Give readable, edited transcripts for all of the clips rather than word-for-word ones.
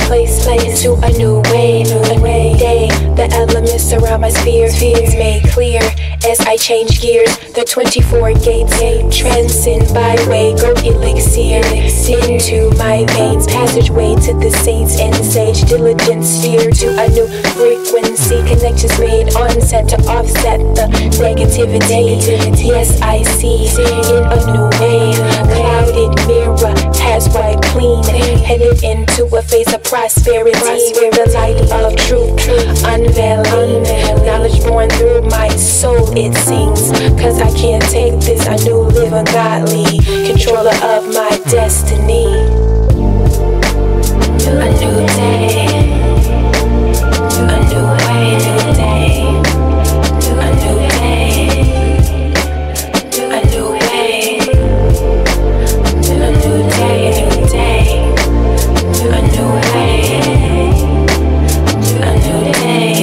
place to a new way, day. The elements surround my sphere, it's made clear as I change gears. The 24 gates transcend byway, go elixir into my veins. Passageway to the saints and sage, diligent sphere to a new frequency. Connections made on set to offset the negativity. Yes, I see in a new way. Clouded mirror has wiped clean, headed into a phase of prosperity where the light of truth unveiling. Knowledge born through my soul, it sings. Cause I can't take this, I knew live ungodly, controller of my destiny. A new day, a new way, new day, a new day, a new way, a new day, new day, a new way, a new day,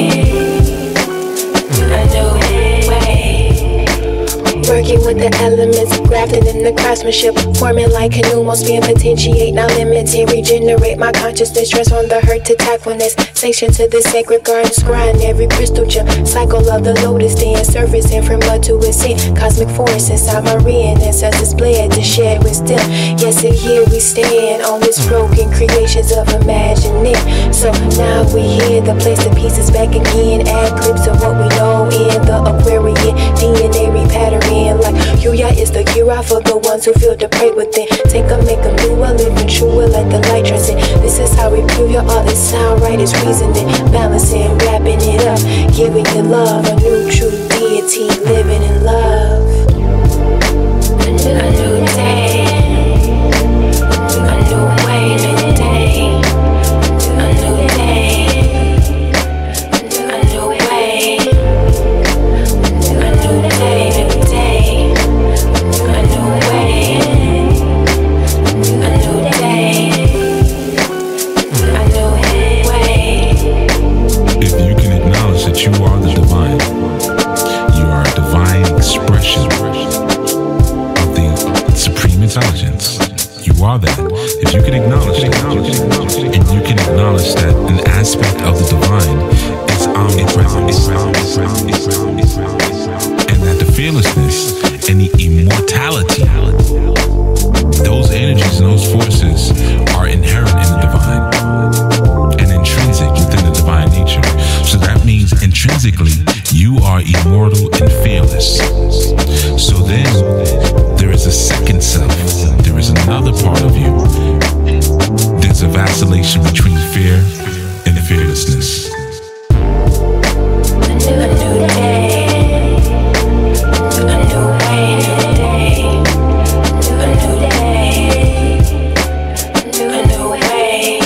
a new way. Working with the elements, grafted in the craftsmanship, forming like canoe, most being potentiate, not limited. Regenerate my consciousness, transform the hurt to tactfulness. Sanction to the sacred gardens, grind every crystal gem. Cycle of the lotus dance, surfacing from mud to ascent. Cosmic force inside my ancestors bled to shed wisdom. Yes, and here we stand on this broken creations of imagining. So now we here, the place the pieces back again. Add clips of what we know in the Aquarian DNA repattering. Like Yuya is the cure for the ones who feel depraved within. Take a make a newer, living truer, let the light transcend. This is how we prove your all this sound right is reasoning, balancing, wrapping it up, giving you love, a new true deity, living in love. A new day, a new way, new day, a new day, a new way, a new day, new day, a new way, a new day, a new way. If you can acknowledge that you are the divine, you are a divine expression of the supreme intelligence. You are that. If you can acknowledge that, and you can acknowledge that an aspect of the divine is omnipresent, and that the fearlessness and the immortality, those energies and those forces are inherent in the divine and intrinsic within the divine nature. So that means intrinsically you are immortal and fearless. So then there is a second self, there is another part of you. There's a vacillation between fear and fearlessness. A new day, a new way, new day, a new day, a new way,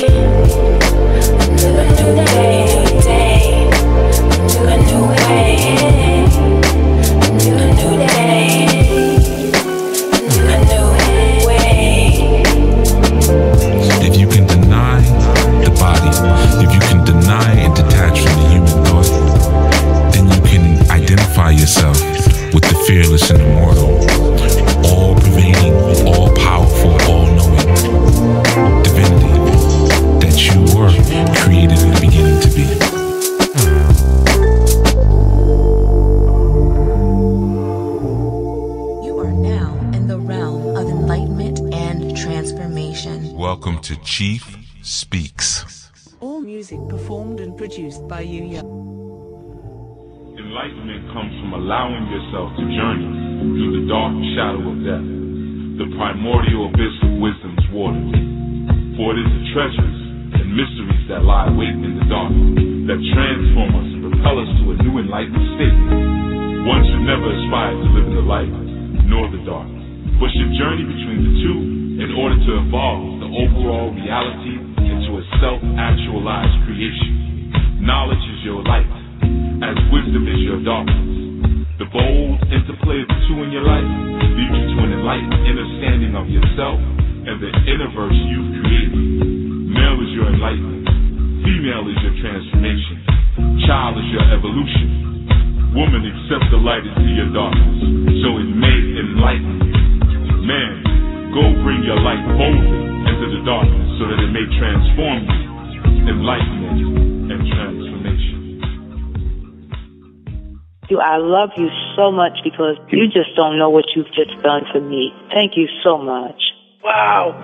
a new day, new day, a new way, a new day, a new way. If you can deny the body, if you can deny and detach from the human thought, then you can identify yourself with the fearless and immortal, all-pervading, all-powerful, all-knowing divinity that you were created in the beginning to be. You are now in the realm of enlightenment and transformation. Welcome to Chief Speaks. All music performed and produced by Yuya. Enlightenment comes from allowing yourself to journey through the dark shadow of death, the primordial abyss of wisdom's waters. For it is the treasures and mysteries that lie waiting in the dark that transform us and propel us to a new enlightened state. One should never aspire to live in the light nor the dark, but should journey between the two in order to evolve the overall reality into a self-actualized creation. Knowledge is your light, as wisdom is your darkness. The bold interplay of the two in your life leads you to an enlightened understanding of yourself and the universe you've created. Male is your enlightenment, female is your transformation, child is your evolution. Woman, accept the light into your darkness, so it may enlighten you. Man, go bring your light boldly into the darkness so that it may transform you. you. I love you so much because you just don't know what you've just done for me. Thank you so much. Wow.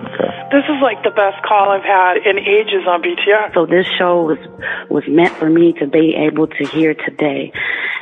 This is like the best call I've had in ages on BTR. So this show was meant for me to be able to hear today,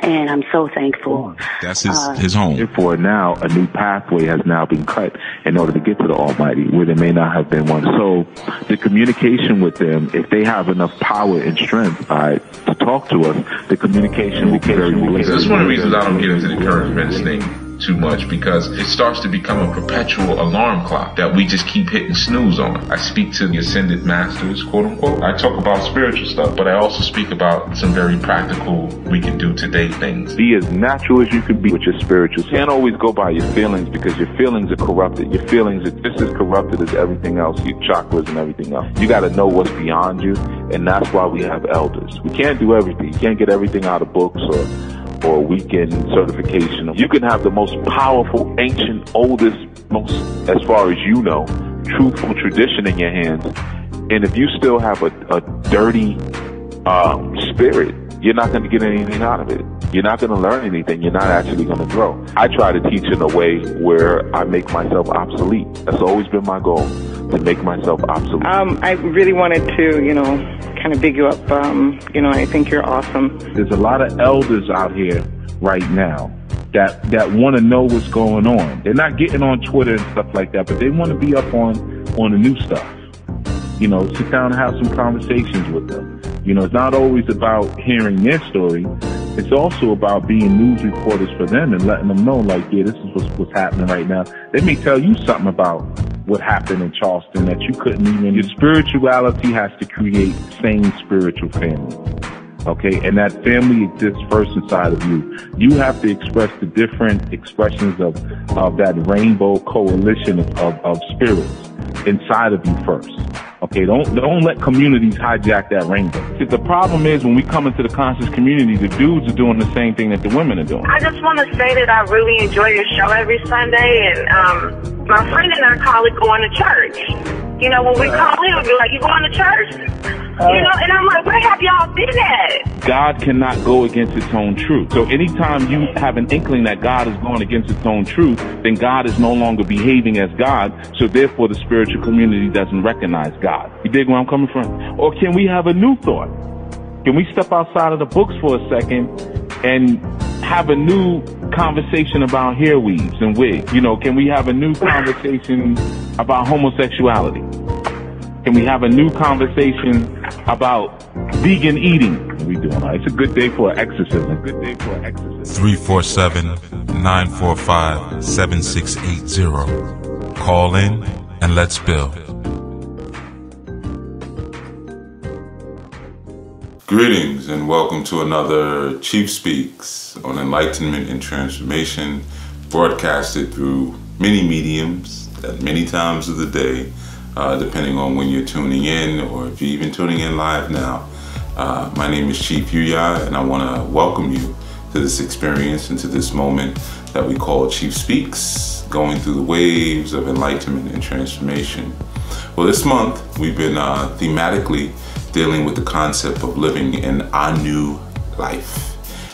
and I'm so thankful. That's his home. Therefore, now a new pathway has now been cut in order to get to the Almighty, where there may not have been one. So the communication with them, if they have enough power and strength to talk to us, the communication will be very related. That's one of the reasons I don't get into the encouragement thing too much, because it starts to become a perpetual alarm clock that we just keep hitting snooze on. I speak to the ascended masters, quote unquote. I talk about spiritual stuff, but I also speak about some very practical, we can do today things. Be as natural as you can be with your spiritual. You can't always go by your feelings, because your feelings are corrupted. Your feelings are just as corrupted as everything else, your chakras and everything else. You got to know what's beyond you, and that's why we have elders. We can't do everything. You can't get everything out of books or weekend certification. You can have the most powerful, ancient, oldest, most, as far as you know, truthful tradition in your hands, and if you still have a dirty spirit, you're not going to get anything out of it. You're not going to learn anything. You're not actually going to grow. I try to teach in a way where I make myself obsolete. That's always been my goal, to make myself obsolete. I really wanted to, kind of big you up. I think you're awesome. There's a lot of elders out here right now that want to know what's going on. They're not getting on Twitter and stuff like that, but they want to be up on the new stuff. Sit down and have some conversations with them. It's not always about hearing their story. It's also about being news reporters for them and letting them know, like, yeah, this is what's happening right now. They may tell you something about what happened in Charleston that you couldn't even. Your spirituality has to create same spiritual family. Okay, and that family exists first inside of you. You have to express the different expressions of that rainbow coalition of spirits inside of you first. Okay, don't let communities hijack that rainbow. See, the problem is when we come into the conscious community, the dudes are doing the same thing that the women are doing. I just want to say that I really enjoy your show every Sunday, and my friend and I call it going to church. When we call him, we'll be like, you going to church? And I'm like, where have y'all been at? God cannot go against its own truth. So anytime you have an inkling that God is going against its own truth, then God is no longer behaving as God. So therefore the spiritual community doesn't recognize God. You dig where I'm coming from? Or can we have a new thought? Can we step outside of the books for a second and have a new conversation about hair weaves and wigs? Can we have a new conversation about homosexuality? Can we have a new conversation about vegan eating? What we doing? It's a good day for an exorcism. 347-945-7680. Call in and let's build. Greetings and welcome to another Chief Speaks on Enlightenment and Transformation, broadcasted through many mediums at many times of the day, depending on when you're tuning in or if you're even tuning in live now. My name is Chief Yuya, and I want to welcome you to this experience and to this moment that we call Chief Speaks, going through the waves of enlightenment and transformation. Well, this month we've been thematically dealing with the concept of living in a new life.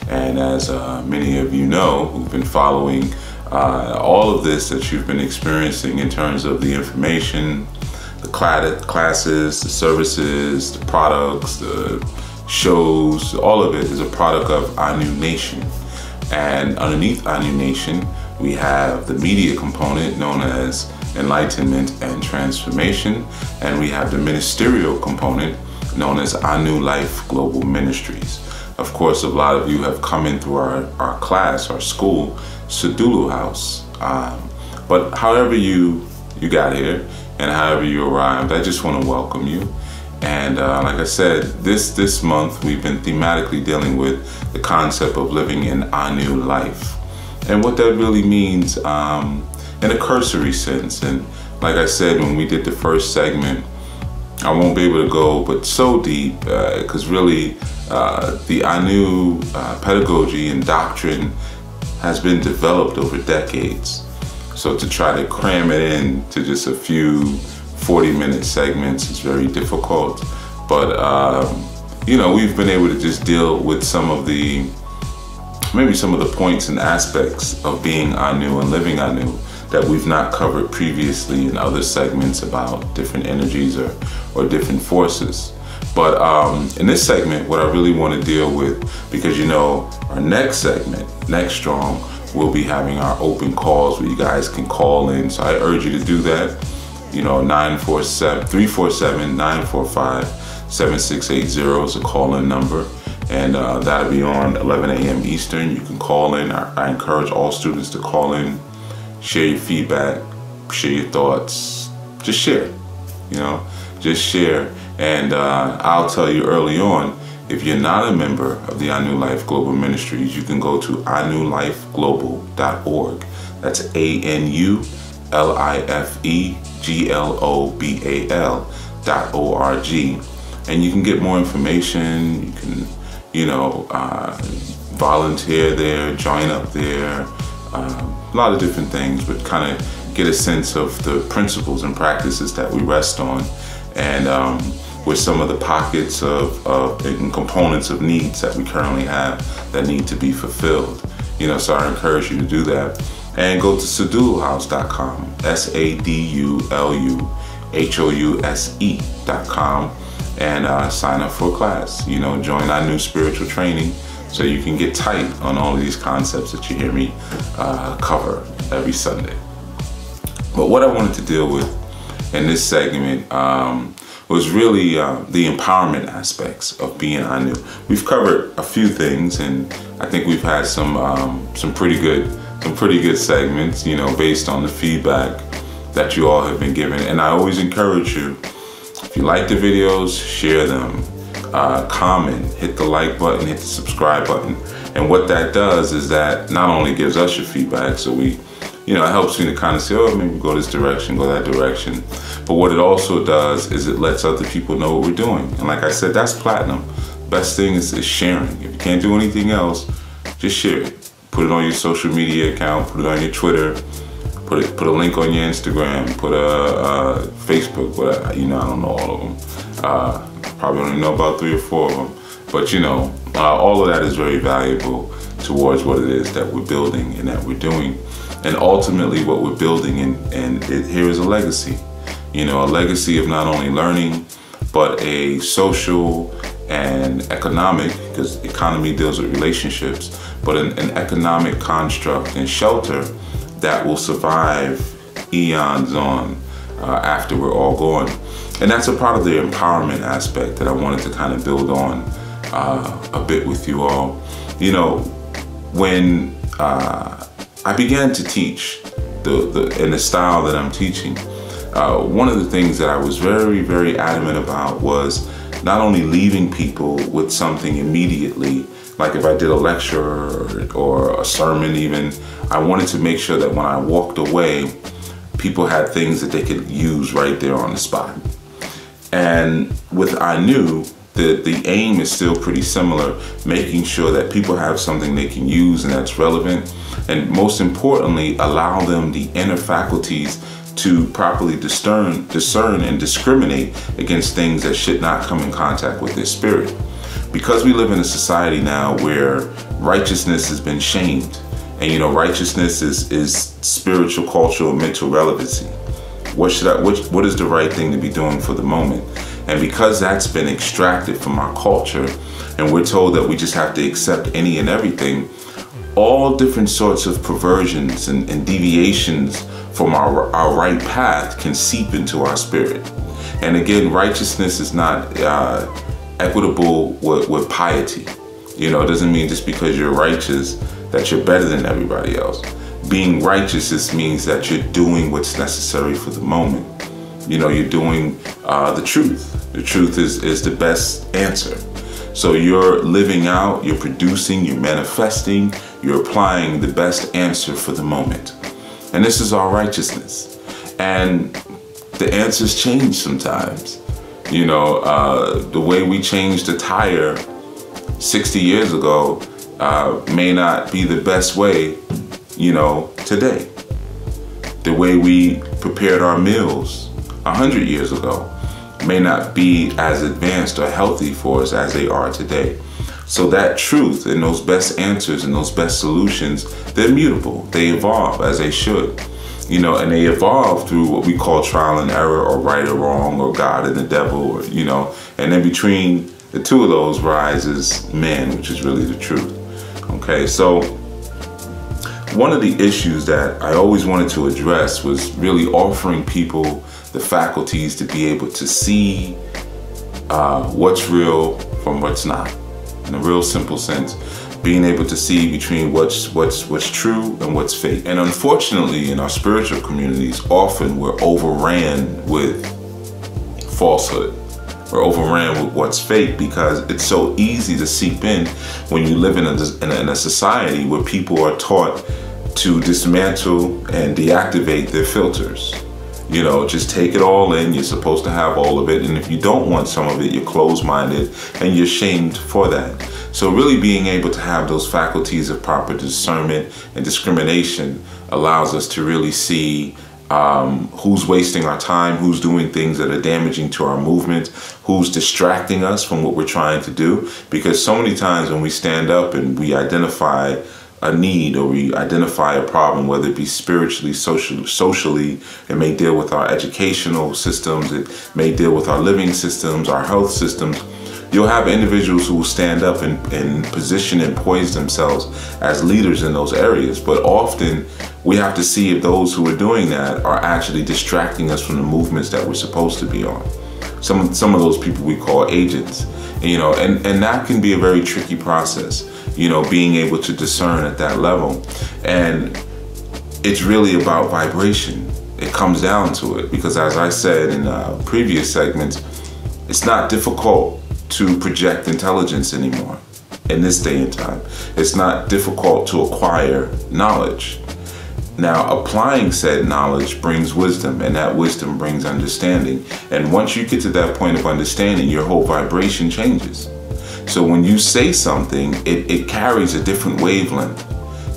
And as many of you know who've been following all of this that you've been experiencing in terms of the information, the classes, the services, the products, the shows, all of it is a product of our new nation. And underneath our new nation, we have the media component known as Enlightenment and Transformation, and we have the ministerial component known as Our New Life Global Ministries. Of course, a lot of you have come in through our class, our school, Sadulu House. But however you got here and however you arrived, I just want to welcome you. And like I said, this month we've been thematically dealing with the concept of living in our new life and what that really means in a cursory sense. And like I said, when we did the first segment, I won't be able to go but so deep because really the Anu pedagogy and doctrine has been developed over decades. So to try to cram it in to just a few 40-minute segments is very difficult. But, we've been able to just deal with some of the maybe some of the points and aspects of being Anu and living Anu that we've not covered previously in other segments about different energies or different forces. But in this segment, what I really want to deal with, because you know, our next segment, Next Strong, we'll be having our open calls where you guys can call in. So I urge you to do that. You know, 347-945-7680 is a call-in number. And that'll be on 11 a.m. Eastern. You can call in. I encourage all students to call in, share your feedback, share your thoughts, just share, you know, just share. And I'll tell you early on, if you're not a member of the Anu Life Global Ministries, you can go to anulifeglobal.org. That's ANULIFEGLOBAL.org. And you can get more information. You can, you know, volunteer there, join up there, a lot of different things, but kind of get a sense of the principles and practices that we rest on, and with some of the pockets of and components of needs that we currently have that need to be fulfilled. You know, so I encourage you to do that. And go to saduluhouse.com, SADULUHOUSE.com, and sign up for a class. You know, join our new spiritual training so you can get tight on all of these concepts that you hear me cover every Sunday. But what I wanted to deal with in this segment was really the empowerment aspects of being Anu. We've covered a few things, and I think we've had some pretty good segments, you know, based on the feedback that you all have been given. And I always encourage you, if you like the videos, share them, comment, hit the like button, hit the subscribe button. And what that does is that not only gives us your feedback, so we, you know, it helps me to kind of say, oh, maybe go this direction, go that direction. But what it also does is it lets other people know what we're doing. And like I said, that's platinum. Best thing is sharing. If you can't do anything else, just share it. Put it on your social media account, put it on your Twitter, put a link on your Instagram, put a Facebook, whatever. You know, I don't know all of them. Probably only know about 3 or 4 of them. But you know, all of that is very valuable towards what it is that we're building and that we're doing. And ultimately what we're building, here is a legacy. You know, a legacy of not only learning, but a social and economic, because economy deals with relationships, but an economic construct and shelter that will survive eons on after we're all gone. And that's a part of the empowerment aspect that I wanted to kind of build on a bit with you all. You know, when I began to teach in the style that I'm teaching, one of the things that I was very, very adamant about was not only leaving people with something immediately, like if I did a lecture or a sermon even, I wanted to make sure that when I walked away, people had things that they could use right there on the spot. And with Anu, the aim is still pretty similar, making sure that people have something they can use and that's relevant, and most importantly, allow them the inner faculties to properly discern and discriminate against things that should not come in contact with their spirit. Because we live in a society now where righteousness has been shamed, and you know, righteousness is spiritual, cultural, mental relevancy. What is the right thing to be doing for the moment? And because that's been extracted from our culture, and we're told that we just have to accept any and everything, all different sorts of perversions and deviations from our right path can seep into our spirit. And again, righteousness is not equitable with piety. You know, it doesn't mean just because you're righteous that you're better than everybody else. Being righteous just means that you're doing what's necessary for the moment. You know, you're doing the truth. The truth is the best answer. So you're living out, you're producing, you're manifesting, you're applying the best answer for the moment. And this is our righteousness. And the answers change sometimes. You know, the way we changed the tire 60 years ago may not be the best way, you know, today. The way we prepared our meals 100 years ago may not be as advanced or healthy for us as they are today. So that truth and those best answers and those best solutions, they're mutable. They evolve as they should, you know, and they evolve through what we call trial and error, or right or wrong, or God and the devil, or, you know, and then between the two of those rises man, which is really the truth. Okay, so one of the issues that I always wanted to address was really offering people the faculties to be able to see what's real from what's not. In a real simple sense, being able to see between what's true and what's fake. And unfortunately, in our spiritual communities, often we're overran with falsehood. We're overran with what's fake because it's so easy to seep in when you live in a society where people are taught to dismantle and deactivate their filters. You know, just take it all in. You're supposed to have all of it. And if you don't want some of it, you're closed-minded and you're shamed for that. So really being able to have those faculties of proper discernment and discrimination allows us to really see who's wasting our time, who's doing things that are damaging to our movement, who's distracting us from what we're trying to do. Because so many times when we stand up and we identify a need, or we identify a problem, whether it be spiritually, socially, it may deal with our educational systems, it may deal with our living systems, our health systems. You'll have individuals who will stand up and position and poise themselves as leaders in those areas. But often we have to see if those who are doing that are actually distracting us from the movements that we're supposed to be on. Some of those people we call agents, you know, and that can be a very tricky process, you know, being able to discern at that level. And it's really about vibration. It comes down to it, because as I said in previous segments, it's not difficult to project intelligence anymore in this day and time. It's not difficult to acquire knowledge. Now, applying said knowledge brings wisdom, and that wisdom brings understanding. And once you get to that point of understanding, your whole vibration changes. So when you say something, it carries a different wavelength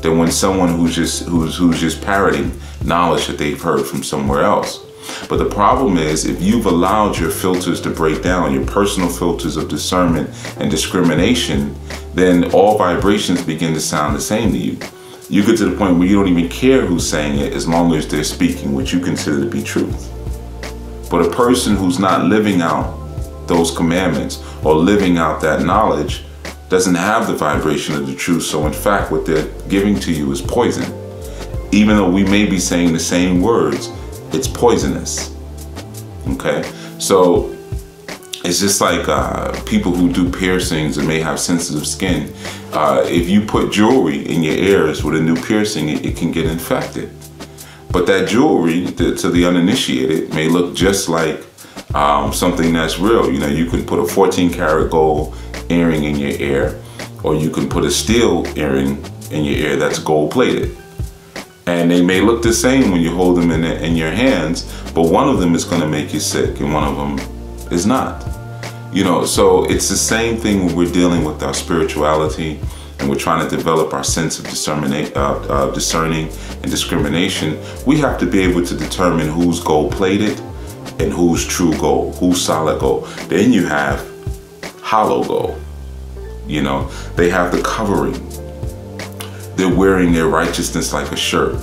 than when someone who's just parroting knowledge that they've heard from somewhere else. But the problem is, if you've allowed your filters to break down, your personal filters of discernment and discrimination, then all vibrations begin to sound the same to you. You get to the point where you don't even care who's saying it, as long as they're speaking what you consider to be truth. But a person who's not living out those commandments or living out that knowledge doesn't have the vibration of the truth. So in fact, what they're giving to you is poison. Even though we may be saying the same words, it's poisonous. Okay? So it's just like people who do piercings and may have sensitive skin. If you put jewelry in your ears with a new piercing, it can get infected. But that jewelry, to the uninitiated, may look just like something that's real. You know, you can put a 14-karat gold earring in your ear, or you can put a steel earring in your ear that's gold-plated. And they may look the same when you hold them in your hands, but one of them is going to make you sick and one of them is not. You know, so it's the same thing when we're dealing with our spirituality and we're trying to develop our sense of discerning and discrimination. We have to be able to determine who's gold-plated and who's true gold, who's solid gold. Then you have hollow gold. You know, they have the covering. They're wearing their righteousness like a shirt.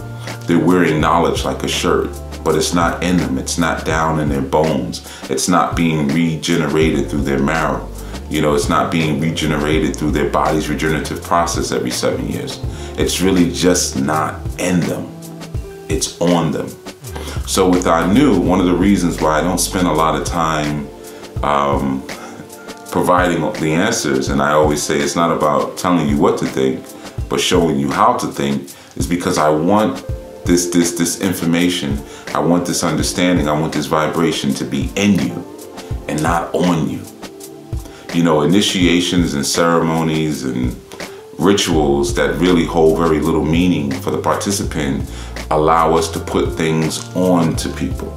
They're wearing knowledge like a shirt, but it's not in them. It's not down in their bones. It's not being regenerated through their marrow. You know, it's not being regenerated through their body's regenerative process every 7 years. It's really just not in them. It's on them. So with our new, one of the reasons why I don't spend a lot of time providing the answers, and I always say it's not about telling you what to think, but showing you how to think, is because I want this information, I want this understanding, I want this vibration to be in you and not on you. You know, initiations and ceremonies and rituals that really hold very little meaning for the participant allow us to put things on to people.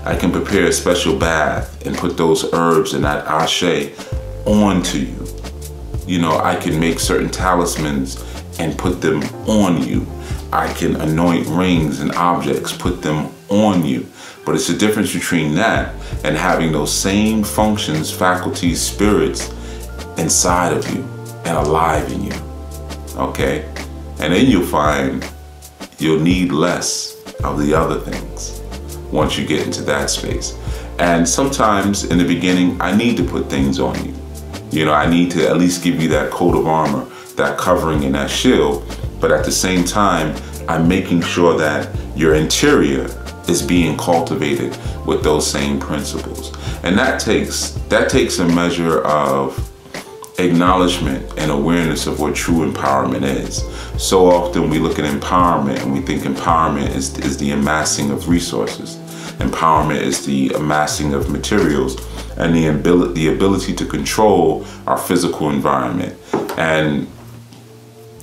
I can prepare a special bath and put those herbs and that ashe onto you. You know, I can make certain talismans and put them on you. I can anoint rings and objects, put them on you. But it's the difference between that and having those same functions, faculties, spirits inside of you and alive in you. Okay? And then you'll find you'll need less of the other things once you get into that space. And sometimes in the beginning, I need to put things on you. You know, I need to at least give you that coat of armor, that covering and that shield. But at the same time, I'm making sure that your interior is being cultivated with those same principles. And that takes a measure of acknowledgement and awareness of what true empowerment is. So often we look at empowerment and we think empowerment is the amassing of resources. Empowerment is the amassing of materials and the ability to control our physical environment. And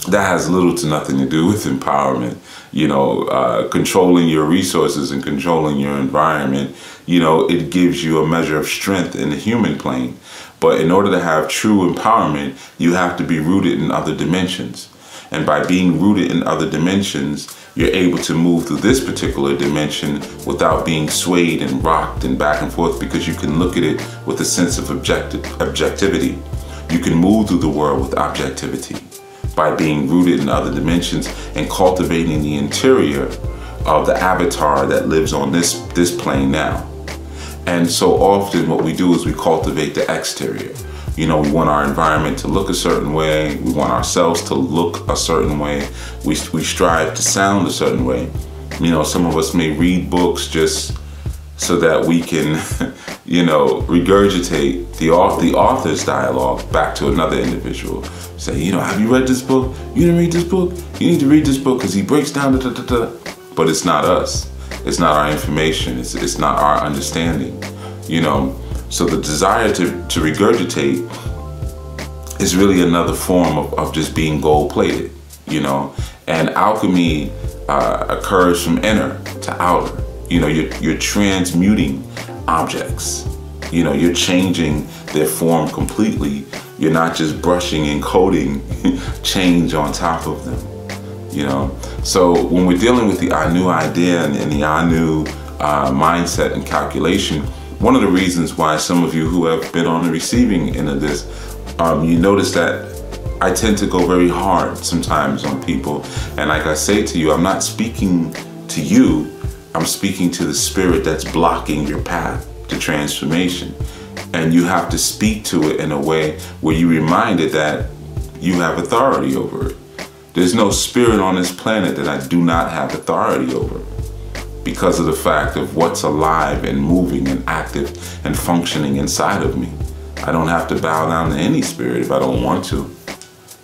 that has little to nothing to do with empowerment. You know, controlling your resources and controlling your environment, you know, it gives you a measure of strength in the human plane. But in order to have true empowerment, you have to be rooted in other dimensions. And by being rooted in other dimensions, you're able to move through this particular dimension without being swayed and rocked and back and forth, because you can look at it with a sense of objectivity. You can move through the world with objectivity by being rooted in other dimensions and cultivating the interior of the avatar that lives on this plane now. And so often what we do is we cultivate the exterior. You know, we want our environment to look a certain way. We want ourselves to look a certain way. We strive to sound a certain way. You know, some of us may read books just so that we can, you know, regurgitate the author's dialogue back to another individual. Say, you know, have you read this book? You didn't read this book? You need to read this book because he breaks down But it's not us. It's not our information. It's not our understanding, you know. So the desire to regurgitate is really another form of just being gold-plated, you know. And alchemy occurs from inner to outer. You know, you're transmuting objects. You know, you're changing their form completely. You're not just brushing and coating change on top of them, you know. So when we're dealing with the Anu idea and the Anu mindset and calculation, one of the reasons why some of you who have been on the receiving end of this, you notice that I tend to go very hard sometimes on people. And like I say to you, I'm not speaking to you, I'm speaking to the spirit that's blocking your path to transformation. And you have to speak to it in a way where you remind it that you have authority over it. There's no spirit on this planet that I do not have authority over, because of the fact of what's alive and moving and active and functioning inside of me. I don't have to bow down to any spirit if I don't want to,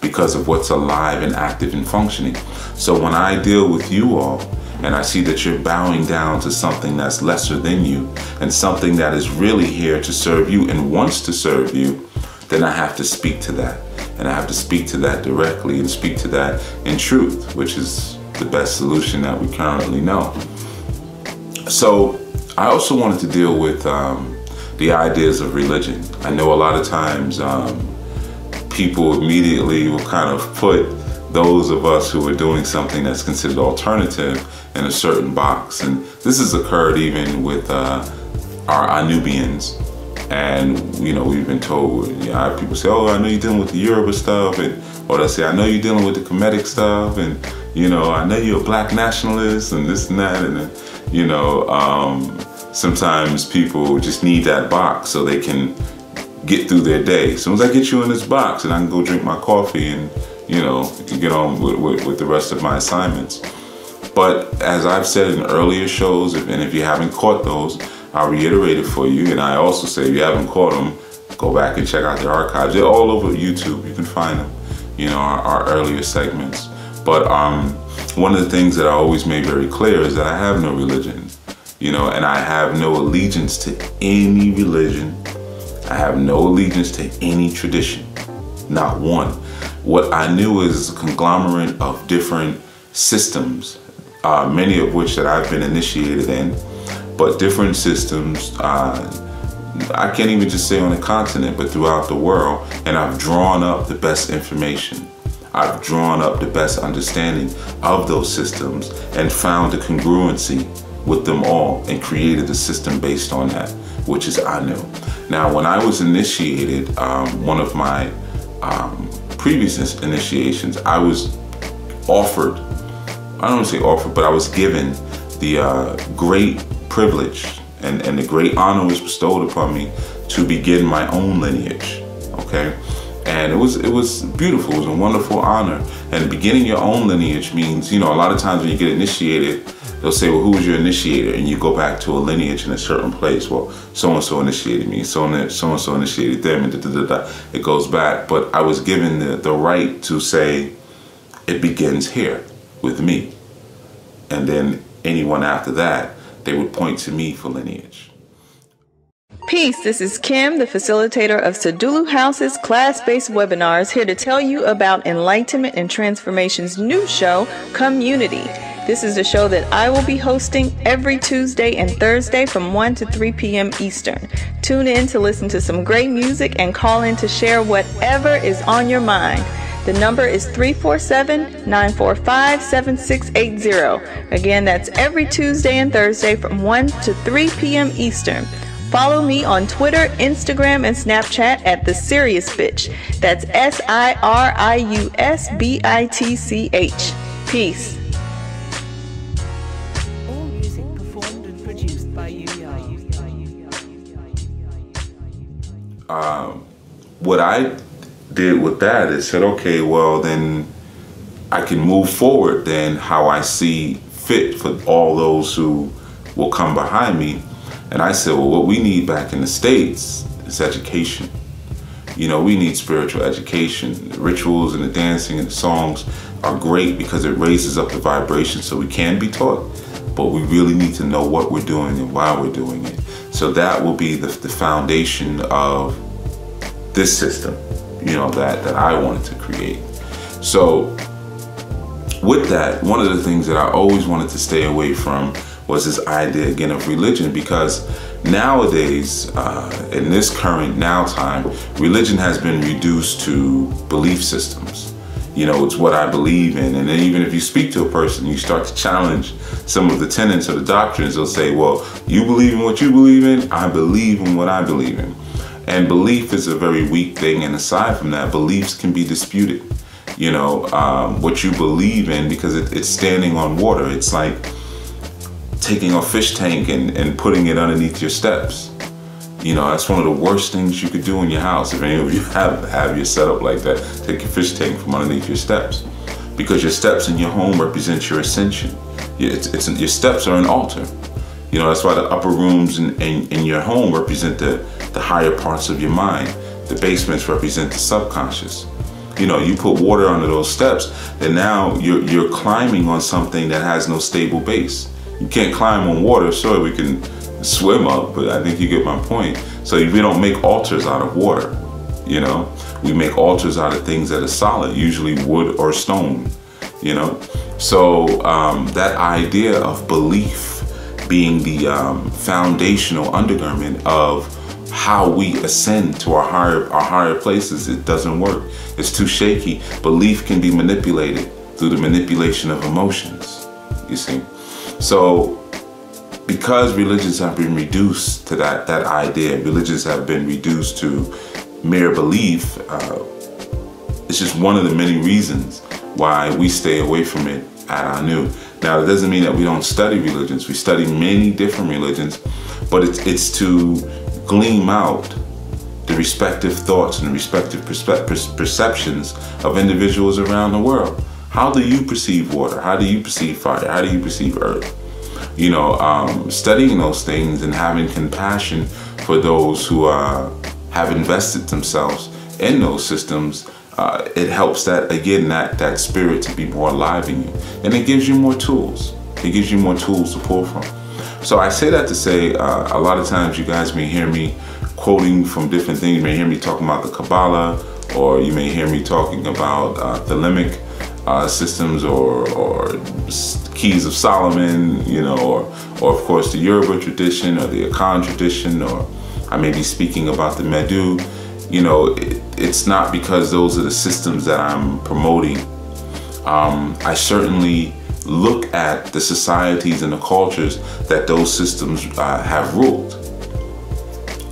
because of what's alive and active and functioning. So when I deal with you all and I see that you're bowing down to something that's lesser than you and something that is really here to serve you and wants to serve you, then I have to speak to that. And I have to speak to that directly and speak to that in truth, which is the best solution that we currently know. So I also wanted to deal with the ideas of religion. I know a lot of times people immediately will kind of put those of us who are doing something that's considered alternative in a certain box. And this has occurred even with our Anubians. And, you know, we've been told, you know, people say, oh, I know you're dealing with the Yoruba stuff. Or they'll say, I know you're dealing with the Kemetic stuff. And, you know, I know you're a black nationalist and this and that. And, you know, sometimes people just need that box so they can get through their day. As soon as I get you in this box and I can go drink my coffee and, you know, get on with the rest of my assignments. But as I've said in earlier shows, and if you haven't caught those, I'll reiterate it for you. And I also say, if you haven't caught them, go back and check out the archives. They're all over YouTube. You can find them, you know, our earlier segments. But one of the things that I always made very clear is that I have no religion, you know, and I have no allegiance to any religion. I have no allegiance to any tradition, not one. What I knew is a conglomerate of different systems, many of which that I've been initiated in, but different systems, I can't even just say on the continent, but throughout the world. And I've drawn up the best information. I've drawn up the best understanding of those systems and found a congruency with them all and created a system based on that, which is Anu. Now, when I was initiated, one of my previous initiations, I was offered, I don't want to say offered, but I was given the great privilege and the great honor was bestowed upon me to begin my own lineage, okay? And it was beautiful, it was a wonderful honor. And beginning your own lineage means, you know, a lot of times when you get initiated, they'll say, well, who was your initiator? And you go back to a lineage in a certain place. Well, so-and-so initiated me, so-and-so initiated them, and da-da-da-da. It goes back. But I was given the right to say, it begins here with me. And then anyone after that, they would point to me for lineage. Peace, this is Kim, the facilitator of Sadulu House's class-based webinars, here to tell you about Enlightenment and Transformation's new show, Community. This is the show that I will be hosting every Tuesday and Thursday from 1 to 3 p.m. Eastern. Tune in to listen to some great music and call in to share whatever is on your mind. The number is 347-945-7680. Again, that's every Tuesday and Thursday from 1 to 3 p.m. Eastern. Follow me on Twitter, Instagram, and Snapchat at The Serious Bitch. That's SIRIUSBITCH. Peace. All music performed and produced by UYA. What I did with that is said, okay, well, then I can move forward then how I see fit for all those who will come behind me. And I said, well, what we need back in the States is education. You know, we need spiritual education. The rituals and the dancing and the songs are great because it raises up the vibration so we can be taught, but we really need to know what we're doing and why we're doing it. So that will be the foundation of this system, you know, that I wanted to create. So with that, one of the things that I always wanted to stay away from was this idea again of religion, because nowadays, in this current now time, religion has been reduced to belief systems. You know, it's what I believe in. And then even if you speak to a person, you start to challenge some of the tenets of the doctrines, they'll say, well, you believe in what you believe in, I believe in what I believe in. And belief is a very weak thing. And aside from that, beliefs can be disputed. You know, what you believe in, because it's standing on water. It's like taking a fish tank and putting it underneath your steps. You know, that's one of the worst things you could do in your house. If any of you have your setup like that, take your fish tank from underneath your steps. Because your steps in your home represent your ascension. Your steps are an altar. You know, that's why the upper rooms in your home represent the higher parts of your mind. The basements represent the subconscious. You know, you put water under those steps, then now you're climbing on something that has no stable base. You can't climb on water, sure, we can swim up, but I think you get my point. So we don't make altars out of water, you know? We make altars out of things that are solid, usually wood or stone, you know? So that idea of belief being the foundational undergarment of how we ascend to our higher places, it doesn't work. It's too shaky. Belief can be manipulated through the manipulation of emotions, you see? So because religions have been reduced to that idea, religions have been reduced to mere belief, it's just one of the many reasons why we stay away from it at Anu. Now, it doesn't mean that we don't study religions. We study many different religions, but it's to glean out the respective thoughts and the respective perceptions of individuals around the world. How do you perceive water? How do you perceive fire? How do you perceive earth? You know, studying those things and having compassion for those who have invested themselves in those systems, it helps that, again, that spirit to be more alive in you. And it gives you more tools. It gives you more tools to pull from. So I say that to say, a lot of times you guys may hear me quoting from different things. You may hear me talking about the Kabbalah, or you may hear me talking about thelemic systems or Keys of Solomon, you know, or of course the Yoruba tradition or the Akan tradition, or I may be speaking about the Medu. You know, it's not because those are the systems that I'm promoting. I certainly look at the societies and the cultures that those systems have ruled.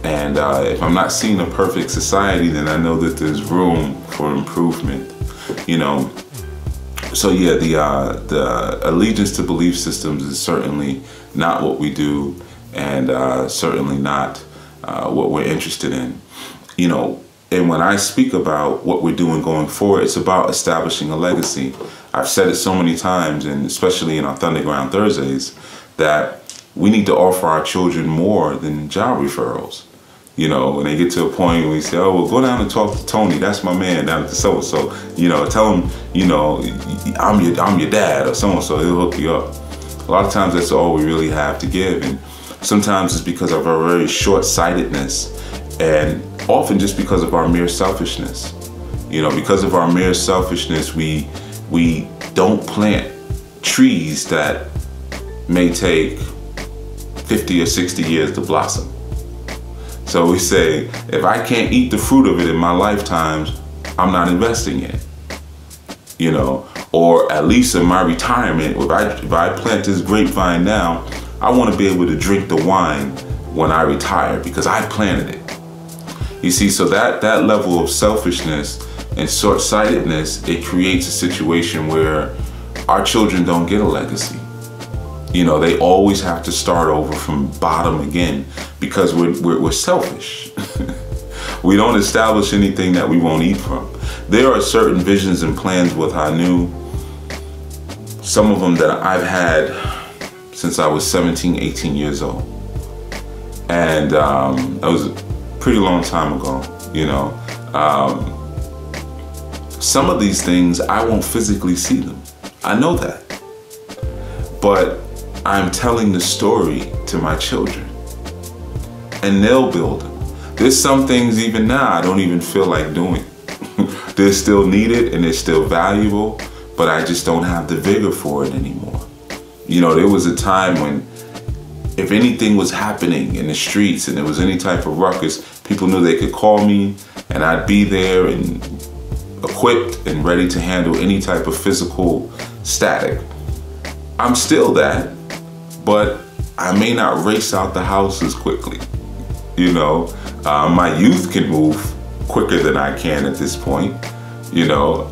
And if I'm not seeing a perfect society, then I know that there's room for improvement, you know. So yeah, the allegiance to belief systems is certainly not what we do, and certainly not what we're interested in, you know. And when I speak about what we're doing going forward, it's about establishing a legacy. I've said it so many times, and especially in our Thunderground Thursdays, that we need to offer our children more than job referrals. You know, when they get to a point where we say, oh, well, go down and talk to Tony. That's my man down at the so-and-so. You know, tell him, you know, I'm your dad or so-and-so. He'll hook you up. A lot of times that's all we really have to give. And sometimes it's because of our very short-sightedness, and often just because of our mere selfishness. You know, because of our mere selfishness, we don't plant trees that may take 50 or 60 years to blossom. So we say, if I can't eat the fruit of it in my lifetimes, I'm not investing in it, you know. Or at least in my retirement, if I plant this grapevine now, I want to be able to drink the wine when I retire because I planted it. You see, so that level of selfishness and short-sightedness, it creates a situation where our children don't get a legacy. You know, they always have to start over from bottom again because we're selfish. We don't establish anything that we won't eat from. There are certain visions and plans with Hanu, some of them that I've had since I was 17, 18 years old. And that was a pretty long time ago, you know. Some of these things, I won't physically see them. I know that. But I'm telling the story to my children, and they'll build them. There's some things even now I don't even feel like doing. They're still needed and they're still valuable, but I just don't have the vigor for it anymore. You know, there was a time when if anything was happening in the streets and there was any type of ruckus, people knew they could call me and I'd be there and equipped and ready to handle any type of physical static. I'm still that, but I may not race out the house as quickly. You know, my youth can move quicker than I can at this point, you know.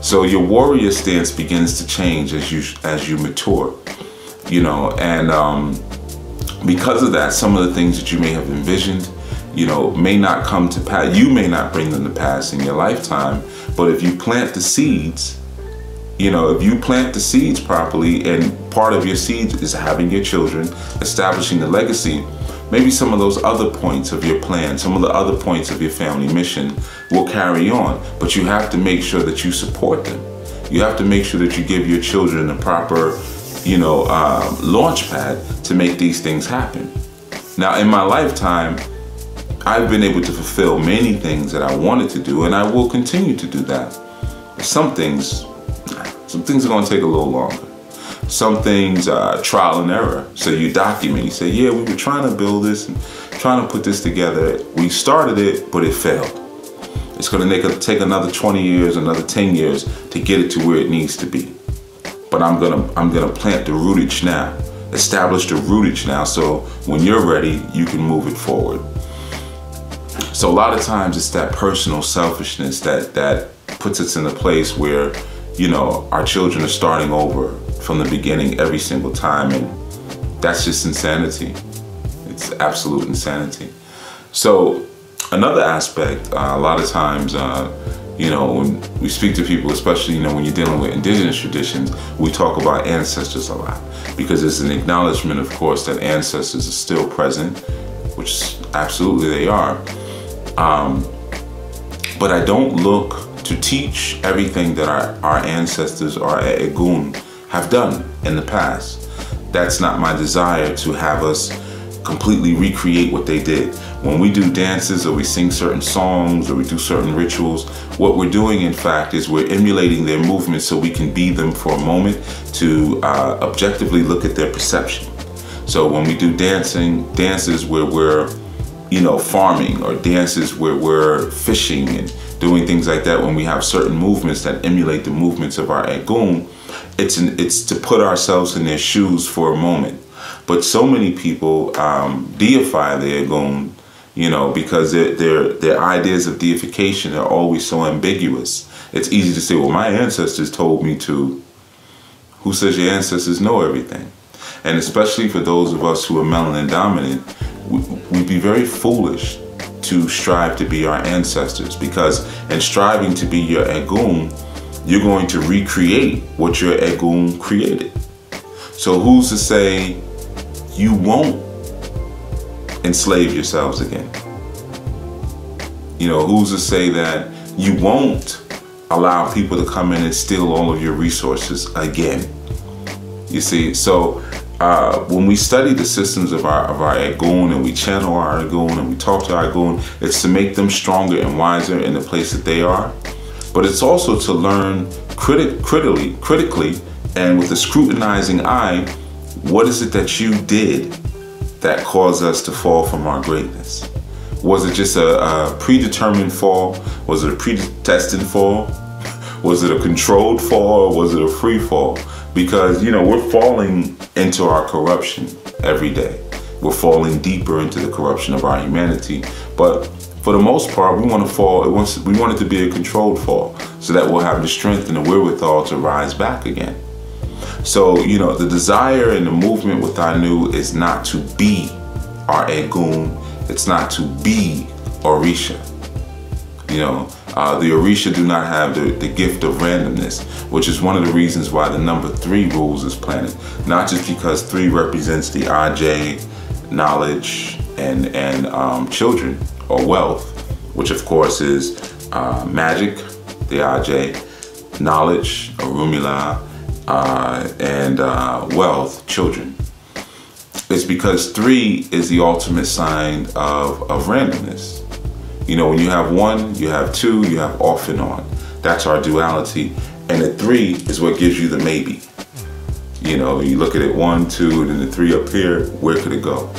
So your warrior stance begins to change as you mature, you know, and because of that, some of the things that you may have envisioned, you know, may not come to pass. You may not bring them to pass in your lifetime, but if you plant the seeds, you know, if you plant the seeds properly, and part of your seeds is having your children, establishing a legacy, maybe some of those other points of your plan, some of the other points of your family mission will carry on. But you have to make sure that you support them. You have to make sure that you give your children the proper, you know, launch pad to make these things happen. Now, in my lifetime, I've been able to fulfill many things that I wanted to do, and I will continue to do that. Some things are going to take a little longer. Some things trial and error. So you document, you say, yeah, we were trying to build this and trying to put this together. We started it, but it failed. It's going to take another 20 years, another 10 years to get it to where it needs to be. But I'm gonna plant the rootage now, establish the rootage now, so when you're ready, you can move it forward. So a lot of times it's that personal selfishness that puts us in a place where, you know, our children are starting over from the beginning every single time, and that's just insanity. It's absolute insanity. So another aspect, a lot of times, you know, when we speak to people, especially, you know, when you're dealing with indigenous traditions, we talk about ancestors a lot because it's an acknowledgement, of course, that ancestors are still present, which absolutely they are. But I don't look to teach everything that our ancestors or our Egun have done in the past. That's not my desire, to have us completely recreate what they did. When we do dances or we sing certain songs or we do certain rituals, what we're doing, in fact, is we're emulating their movements so we can be them for a moment to objectively look at their perception. So when we do dances where we're, you know, farming, or dances where we're fishing and doing things like that, when we have certain movements that emulate the movements of our Egun, it's to put ourselves in their shoes for a moment. But so many people deify the Egun because their ideas of deification are always so ambiguous. It's easy to say, well, my ancestors told me to. Who says your ancestors know everything? And especially for those of us who are melanin dominant, we'd be very foolish to strive to be our ancestors, because in striving to be your Egun, you're going to recreate what your Egun created. So who's to say you won't enslave yourselves again? Who's to say that you won't allow people to come in and steal all of your resources again? You see, so when we study the systems of our Egun, and we channel our Egun, and we talk to our Egun, it's to make them stronger and wiser in the place that they are. But it's also to learn critically, and with a scrutinizing eye, what is it that you did that caused us to fall from our greatness? Was it just a predetermined fall? Was it a predestined fall? Was it a controlled fall, or was it a free fall? Because, we're falling into our corruption every day. We're falling deeper into the corruption of our humanity. But for the most part, we want to fall. We want it to be a controlled fall, so that we'll have the strength and the wherewithal to rise back again. So, the desire and the movement with Anu is not to be our Egun. It's not to be Orisha. The Orisha do not have the gift of randomness, which is one of the reasons why the number 3 rules this planet. Not just because 3 represents the Aj, knowledge, and children, or wealth, which of course is magic, the Aj, knowledge, Orunmila, and wealth, children. It's because 3 is the ultimate sign of randomness. When you have 1, you have 2, you have off and on. That's our duality. And the 3 is what gives you the maybe. You look at it 1, 2, and then the 3 up here, where could it go?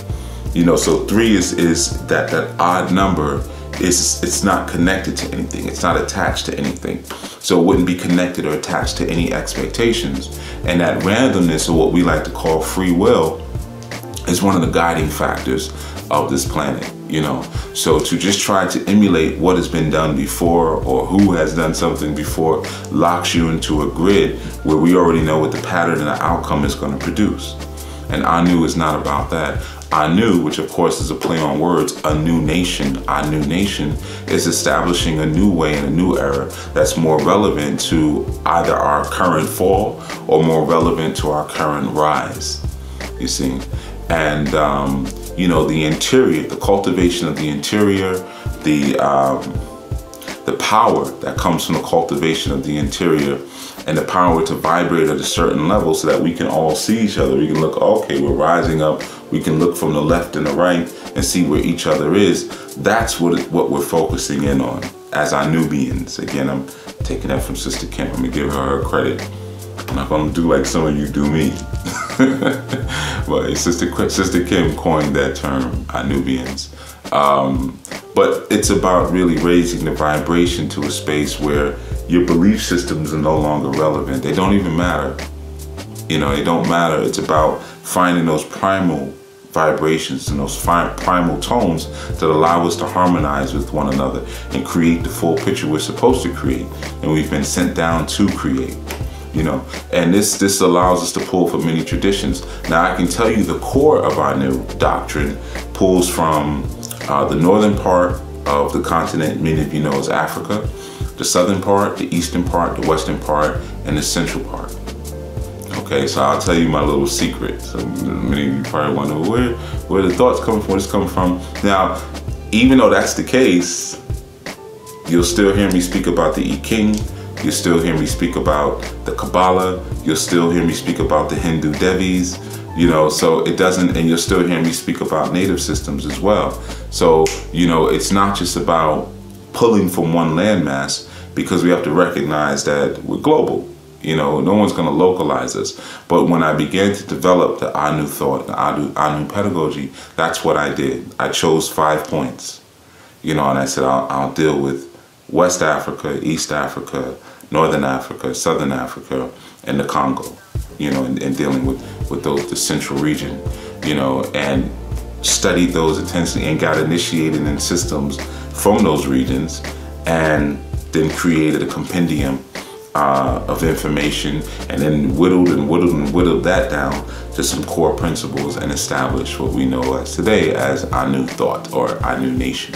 So 3 is that odd number. It's not connected to anything. It's not attached to anything. So it wouldn't be connected or attached to any expectations. And that randomness, or what we like to call free will, is one of the guiding factors of this planet. So to just try to emulate what has been done before, or who has done something before, locks you into a grid where we already know what the pattern and the outcome is going to produce. And Anu is not about that. Anu, which of course is a play on words, a new nation, is establishing a new way and a new era that's more relevant to either our current fall or more relevant to our current rise, you see. And, the interior, the cultivation of the interior, the power that comes from the cultivation of the interior, and the power to vibrate at a certain level so that we can all see each other. We can look, okay, we're rising up. We can look from the left and the right and see where each other is. That's what we're focusing in on as our Nubians. Again, I'm taking that from Sister Kim. I'm gonna give her credit. I'm not gonna do like some of you do me. But Sister Kim coined that term, Anubians. But it's about really raising the vibration to a space where your belief systems are no longer relevant. They don't even matter. They don't matter. It's about finding those primal vibrations and those primal tones that allow us to harmonize with one another and create the full picture we're supposed to create. And we've been sent down to create. And this allows us to pull from many traditions. Now, I can tell you the core of our new doctrine pulls from the northern part of the continent, many of you know as Africa, the southern part, the eastern part, the western part, and the central part. Okay, so I'll tell you my little secret. So many of you probably wonder where the thoughts come from, where it's coming from. Now, even though that's the case, you'll still hear me speak about the I Ching. You'll still hear me speak about the Kabbalah. You'll still hear me speak about the Hindu Devis, so it doesn't, and you'll still hear me speak about native systems as well. So, it's not just about pulling from one landmass, because we have to recognize that we're global. No one's going to localize us. But when I began to develop the Anu thought, the Anu pedagogy, that's what I did. I chose 5 points, and I said, I'll deal with West Africa, East Africa, Northern Africa, Southern Africa, and the Congo, and dealing with the central region, and studied those intensely and got initiated in systems from those regions, and then created a compendium of information, and then whittled that down to some core principles and established what we know as today as our new thought or our new nation.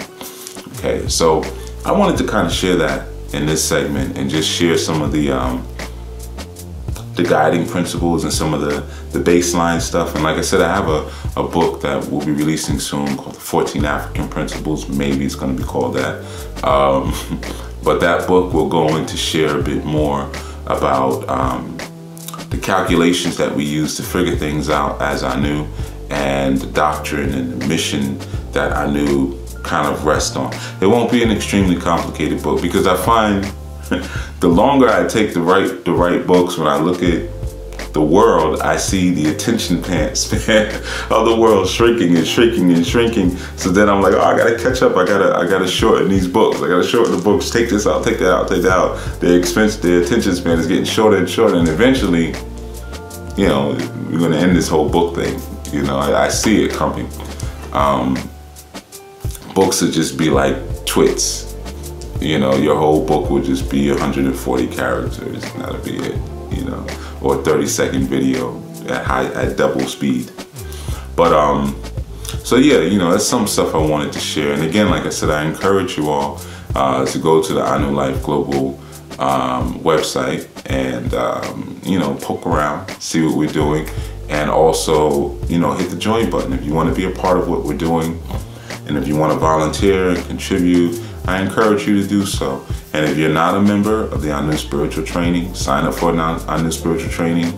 Okay, so I wanted to kind of share that in this segment and just share some of the guiding principles and some of the baseline stuff. And like I said, I have a book that we'll be releasing soon called 14 African Principles. Maybe it's going to be called that. But that book will go in to share a bit more about the calculations that we use to figure things out as Anu, and the doctrine and the mission that Anu kind of rest on. It won't be an extremely complicated book, because I find the longer I take to write books, when I look at the world, I see the attention span of the world shrinking and shrinking and shrinking. So then I'm like, oh, I gotta catch up. I gotta shorten these books. I gotta shorten the books. Take this out. Take that out. Take that out. The attention span is getting shorter and shorter, and eventually, you know, we're gonna end this whole book thing. You know, I see it coming. Books would just be like twits. You know, your whole book would just be 140 characters, and that'll be it. You know, or a 30-second video at double speed. But so yeah, you know, that's some stuff I wanted to share. And again, like I said, I encourage you all to go to the Anu Life Global website and you know, poke around, see what we're doing, and also, you know, hit the join button if you want to be a part of what we're doing, and if you want to volunteer and contribute, I encourage you to do so. And if you're not a member of the Anu Spiritual Training, sign up for Anu Spiritual Training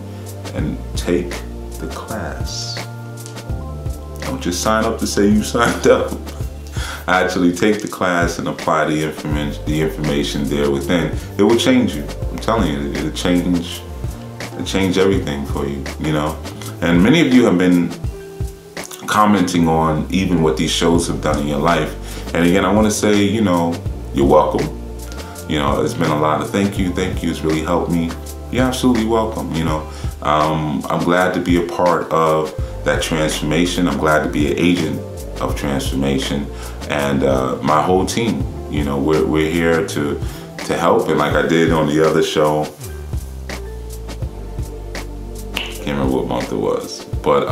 and take the class. Don't just sign up to say you signed up. Actually take the class and apply the information there within. It will change you. I'm telling you, it'll change everything for you, you know. And many of you have been commenting on even what these shows have done in your life. And again, I want to say, you know, you're welcome. You know, it's been a lot of thank you. It's really helped me. You're absolutely welcome. You know, I'm glad to be a part of that transformation. I'm glad to be an agent of transformation, and my whole team. You know, we're here to help. And like I did on the other show, can't remember what month it was, but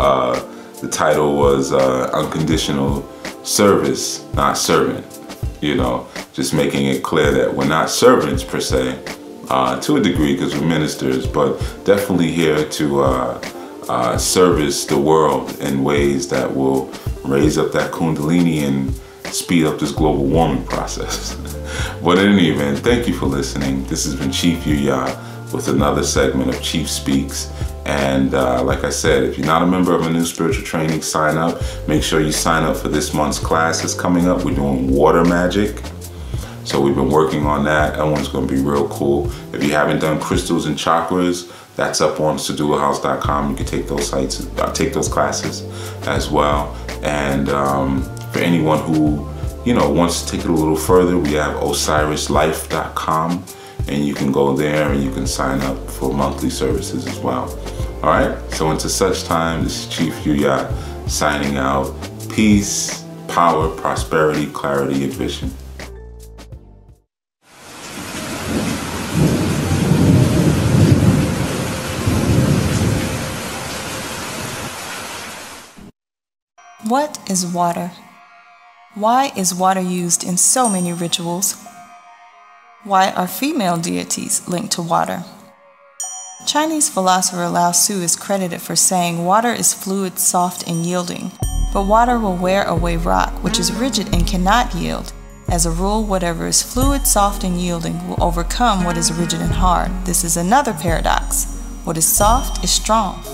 the title was Unconditional Service, Not Servant. You know, just making it clear that we're not servants per se, to a degree, because we're ministers, but definitely here to service the world in ways that will raise up that kundalini and speed up this global warming process. But in any event, thank you for listening. This has been Chief Yuya with another segment of Chief Speaks. And like I said, if you're not a member of Anu Spiritual Training, sign up. Make sure you sign up for this month's class that's coming up. We're doing water magic. So we've been working on that. That one's going to be real cool. If you haven't done crystals and chakras, that's up on SaduluHouse.com. You can take those take those classes as well. And for anyone who, you know, wants to take it a little further, we have OsirisLife.com. And you can go there and you can sign up for monthly services as well. All right, so until such time, this is Chief Yuya signing out. Peace, power, prosperity, clarity, and vision. What is water? Why is water used in so many rituals? Why are female deities linked to water? Chinese philosopher Lao Tzu is credited for saying water is fluid, soft, and yielding, but water will wear away rock, which is rigid and cannot yield. As a rule, whatever is fluid, soft, and yielding will overcome what is rigid and hard. This is another paradox. What is soft is strong.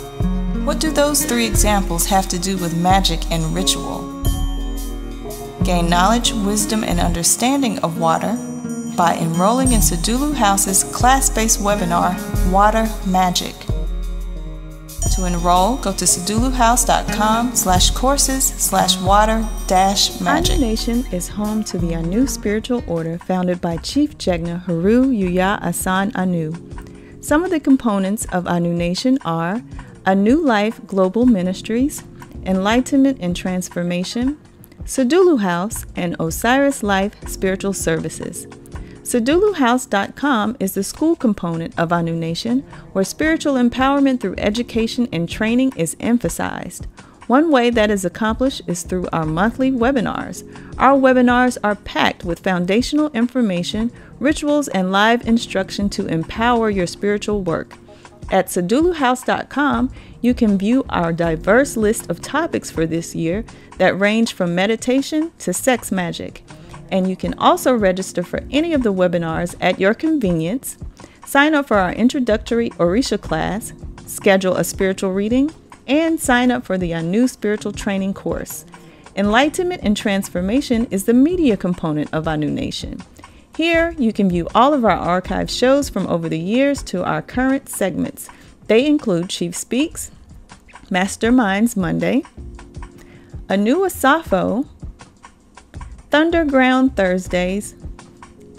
What do those three examples have to do with magic and ritual? Gain knowledge, wisdom, and understanding of water by enrolling in Sadulu House's class-based webinar, Water Magic. To enroll, go to saduluhouse.com/courses/water-magic. Anu Nation is home to the Anu spiritual order founded by Chief Jegna Haru Yuya Asan Anu. Some of the components of Anu Nation are Anu Life Global Ministries, Enlightenment and Transformation, Sadulu House, and Osiris Life Spiritual Services. SaduluHouse.com is the school component of Anu Nation, where spiritual empowerment through education and training is emphasized. One way that is accomplished is through our monthly webinars. Our webinars are packed with foundational information, rituals, and live instruction to empower your spiritual work. At SaduluHouse.com, you can view our diverse list of topics for this year that range from meditation to sex magic. And you can also register for any of the webinars at your convenience, sign up for our introductory Orisha class, schedule a spiritual reading, and sign up for the Anu Spiritual Training course. Enlightenment and Transformation is the media component of Anu Nation. Here, you can view all of our archived shows from over the years to our current segments. They include Chief Speaks, Masterminds Monday, Anu Asafo, Thunderground Thursdays,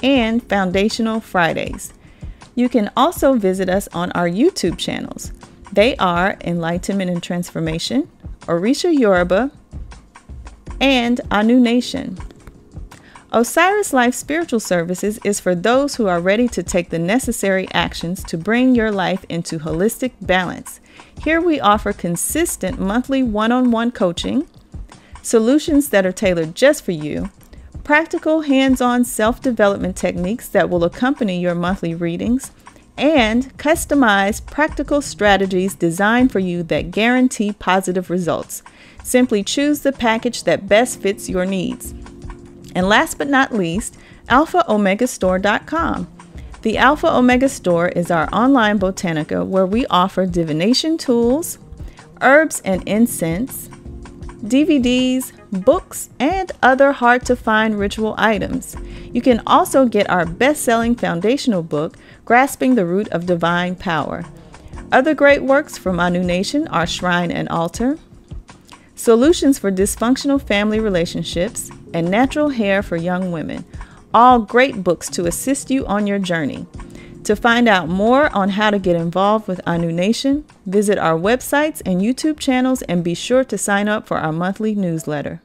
and Foundational Fridays. You can also visit us on our YouTube channels. They are Enlightenment and Transformation, Orisha Yoruba, and Anu Nation. Osiris Life Spiritual Services is for those who are ready to take the necessary actions to bring your life into holistic balance. Here we offer consistent monthly one-on-one coaching, solutions that are tailored just for you, practical hands-on self-development techniques that will accompany your monthly readings, and customized practical strategies designed for you that guarantee positive results. Simply choose the package that best fits your needs. And last but not least, AlphaOmegaStore.com. The Alpha Omega Store is our online botanica where we offer divination tools, herbs and incense, DVDs, books, and other hard-to-find ritual items. You can also get our best-selling foundational book, Grasping the Root of Divine Power. Other great works from Anu Nation are Shrine and Altar, Solutions for Dysfunctional Family Relationships, and Natural Hair for Young Women. All great books to assist you on your journey. To find out more on how to get involved with Anu Nation, visit our websites and YouTube channels and be sure to sign up for our monthly newsletter.